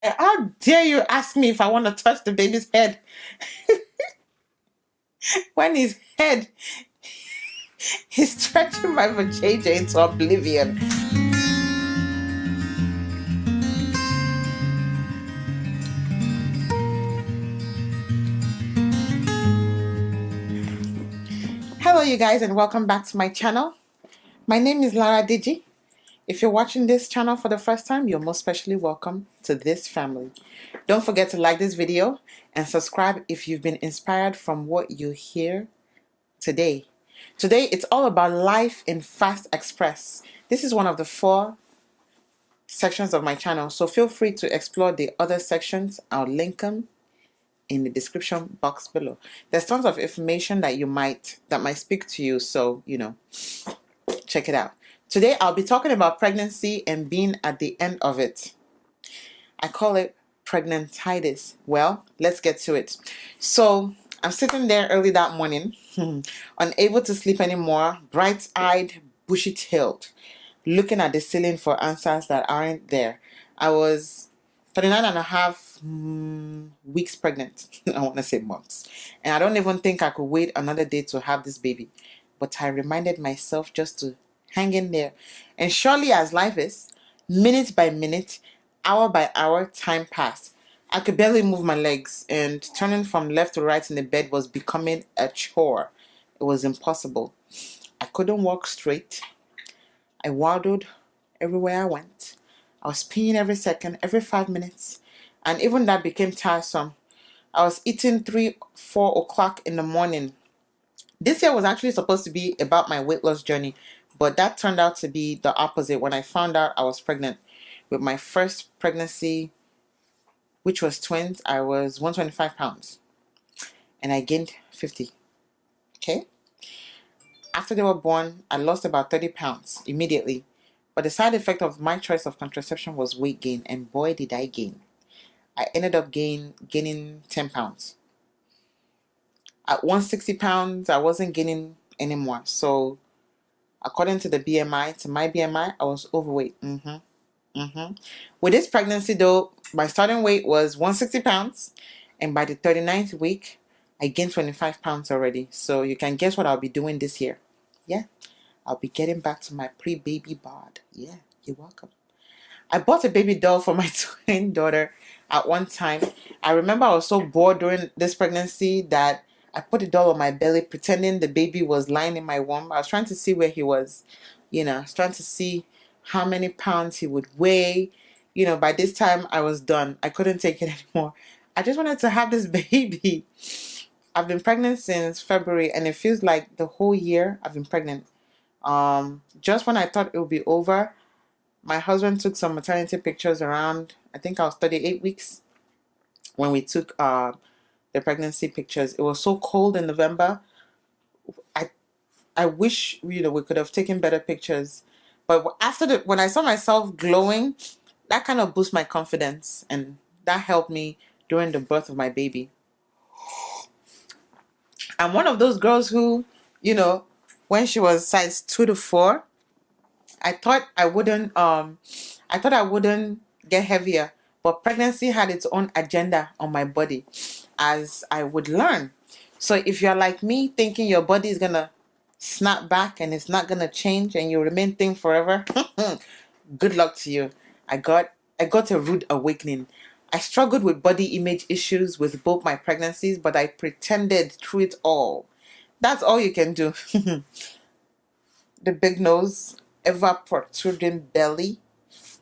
How dare you ask me if I want to touch the baby's head when his head is stretching my vajayjay into oblivion? Hello, you guys, and welcome back to my channel. My name is Laraddiji. If you're watching this channel for the first time, you're most especially welcome to this family. Don't forget to like this video and subscribe if you've been inspired from what you hear today. Today, it's all about life in fast express. This is one of the 4 sections of my channel, so feel free to explore the other sections. I'll link them in the description box below. There's tons of information that might speak to you, so check it out. Today I'll be talking about pregnancy and being at the end of it. I call it pregnantitis. Well, let's get to it. So I'm sitting there early that morning, unable to sleep anymore, bright-eyed, bushy-tailed, looking at the ceiling for answers that aren't there. I was 39 and a half weeks pregnant. I want to say months. And I don't even think I could wait another day to have this baby. But I reminded myself just to hang in there. And surely as life is, minute by minute, hour by hour, time passed. I could barely move my legs, and turning from left to right in the bed was becoming a chore. It was impossible. I couldn't walk straight. I waddled everywhere I went. I was peeing every second, every 5 minutes, and even that became tiresome. I was eating 3, 4 o'clock in the morning. This year was actually supposed to be about my weight loss journey, but that turned out to be the opposite when I found out I was pregnant. With my first pregnancy, which was twins, I was 125 pounds, and I gained 50. Okay? After they were born, I lost about 30 pounds immediately. But the side effect of my choice of contraception was weight gain, and boy did I gain. I ended up gaining 10 pounds. At 160 pounds, I wasn't gaining anymore. So according to the BMI, to my BMI, I was overweight. With this pregnancy though, my starting weight was 160 pounds, and by the 39th week, I gained 25 pounds already. So you can guess what I'll be doing this year. Yeah, I'll be getting back to my pre-baby bod. Yeah, you're welcome. I bought a baby doll for my twin daughter at one time. I remember I was so bored during this pregnancy that I put the doll on my belly, pretending the baby was lying in my womb. I was trying to see where he was. I was trying to see how many pounds he would weigh. By this time I was done. I couldn't take it anymore. I just wanted to have this baby. I've been pregnant since February, and it feels like the whole year I've been pregnant. Just when I thought it would be over, my husband took some maternity pictures around, I think I was 38 weeks when we took the pregnancy pictures. It was so cold in November. I wish we could have taken better pictures. But when I saw myself glowing, that kind of boosted my confidence, and that helped me during the birth of my baby. I'm one of those girls who, when she was size 2 to 4, I thought I wouldn't get heavier, but pregnancy had its own agenda on my body, as I would learn. So if you're like me, thinking your body is gonna snap back and it's not gonna change and you remain thin forever, good luck to you. I got a rude awakening. I struggled with body image issues with both my pregnancies, but I pretended through it all. That's all you can do. The big nose, ever protruding belly,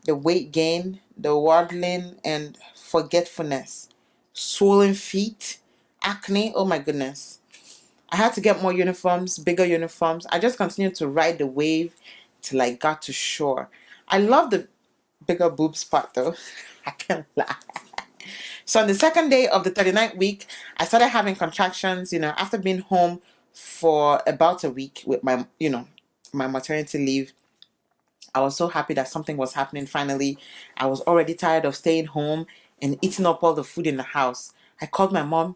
the weight gain, the waddling and forgetfulness, swollen feet, acne, oh my goodness. I had to get more uniforms, bigger uniforms. I just continued to ride the wave till I got to shore. I love the bigger boobs part though. I can't lie. So on the second day of the 39th week, I started having contractions, after being home for about a week with my maternity leave. I was so happy that something was happening finally. I was already tired of staying home and eating up all the food in the house. I called my mom,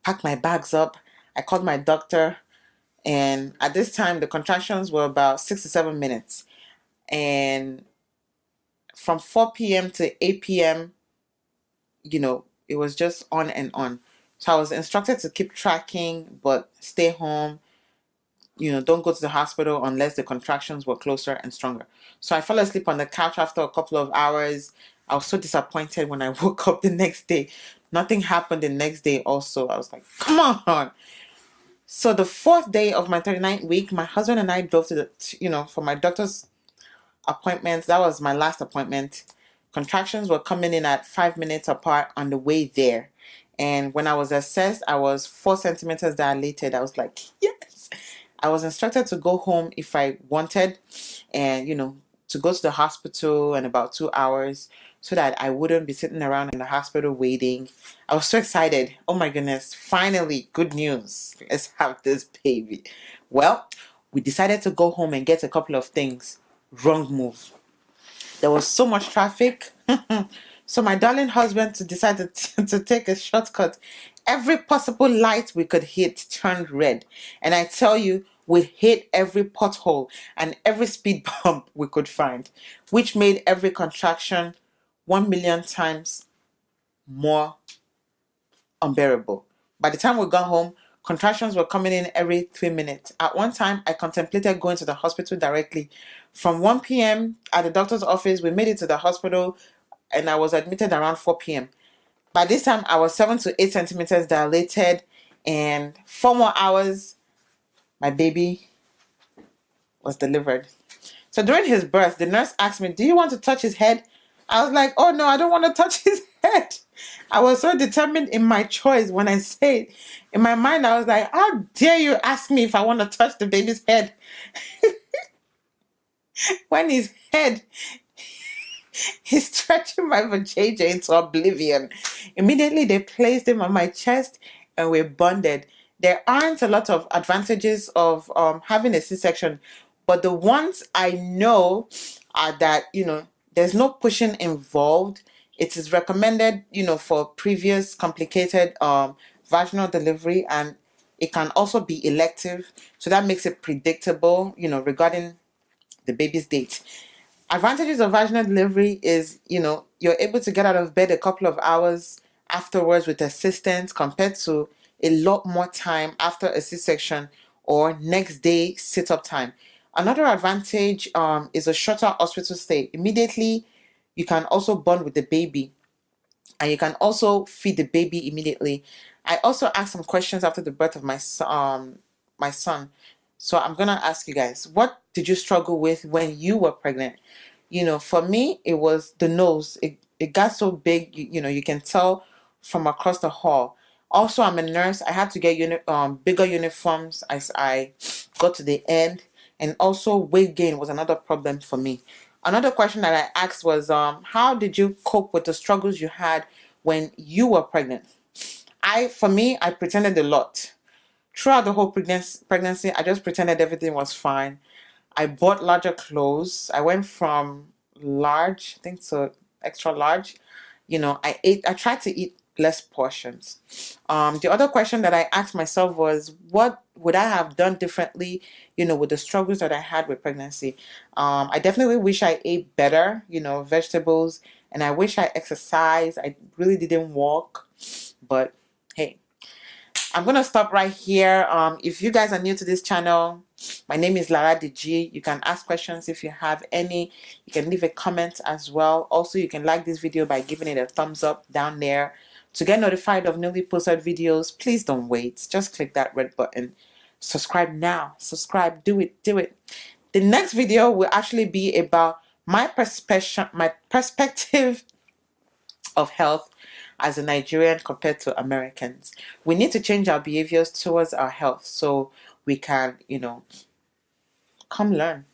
packed my bags up. I called my doctor, and at this time the contractions were about 6 to 7 minutes. And from 4 p.m. to 8 p.m., it was just on and on. So I was instructed to keep tracking, but stay home. Don't go to the hospital unless the contractions were closer and stronger. So I fell asleep on the couch after a couple of hours. I was so disappointed when I woke up the next day. Nothing happened the next day also. I was like, come on. So the 4th day of my 39th week, my husband and I drove to for my doctor's appointment. That was my last appointment. Contractions were coming in at 5 minutes apart on the way there. And when I was assessed, I was 4 centimeters dilated. I was like, yes. I was instructed to go home if I wanted, and to go to the hospital in about 2 hours so that I wouldn't be sitting around in the hospital waiting. I was so excited. Oh my goodness, finally, good news. Let's have this baby. Well, we decided to go home and get a couple of things. Wrong move. There was so much traffic. So my darling husband decided to take a shortcut. Every possible light we could hit turned red. And I tell you, we hit every pothole and every speed bump we could find, which made every contraction 1,000,000 times more unbearable. By the time we got home, contractions were coming in every 3 minutes. At one time, I contemplated going to the hospital directly. From 1 p.m. at the doctor's office, we made it to the hospital, and I was admitted around 4 p.m. By this time, I was 7 to 8 centimeters dilated, and 4 more hours, my baby was delivered. So during his birth, the nurse asked me, do you want to touch his head? I was like, oh no, I don't want to touch his head. I was so determined in my choice when I said, in my mind, I was like, how dare you ask me if I want to touch the baby's head? When his head, he's stretching my vajayjay into oblivion. Immediately, they placed him on my chest and we bonded. There aren't a lot of advantages of having a C-section, but the ones I know are that, there's no pushing involved. It is recommended, for previous complicated vaginal delivery, and it can also be elective. So that makes it predictable, regarding the baby's date. Advantages of vaginal delivery is, you're able to get out of bed a couple of hours afterwards with assistance compared to a lot more time after a C-section or next day sit-up time. Another advantage is a shorter hospital stay. Immediately, you can also bond with the baby, and you can also feed the baby immediately. I also asked some questions after the birth of my son. So I'm gonna ask you guys, what did you struggle with when you were pregnant? For me, it was the nose. It got so big, you can tell from across the hall. Also, I'm a nurse. I had to get bigger uniforms as I got to the end. And also, weight gain was another problem for me. Another question that I asked was, how did you cope with the struggles you had when you were pregnant? For me, I pretended a lot. Throughout the whole pregnancy, I just pretended everything was fine. I bought larger clothes. I went from large, I think, to extra large. I tried to eat less portions. The other question that I asked myself was, what would I have done differently, with the struggles that I had with pregnancy? I definitely wish I ate better, vegetables, and I wish I exercised. I really didn't walk, but hey, I'm gonna stop right here. If you guys are new to this channel, my name is Laraddiji. You can ask questions if you have any. You can leave a comment as well. Also, you can like this video by giving it a thumbs up down there. To get notified of newly posted videos, please don't wait. Just click that red button. Subscribe now. Subscribe. Do it. Do it. The next video will actually be about my perspective of health as a Nigerian compared to Americans. We need to change our behaviors towards our health so we can, come learn.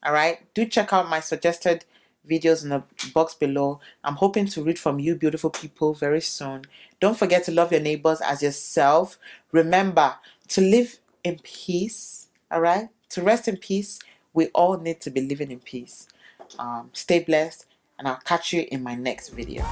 All right, do check out my suggested videos in the box below. I'm hoping to read from you beautiful people very soon. Don't forget to love your neighbors as yourself. Remember to live in peace. All right, to rest in peace. We all need to be living in peace. Stay blessed, and I'll catch you in my next video.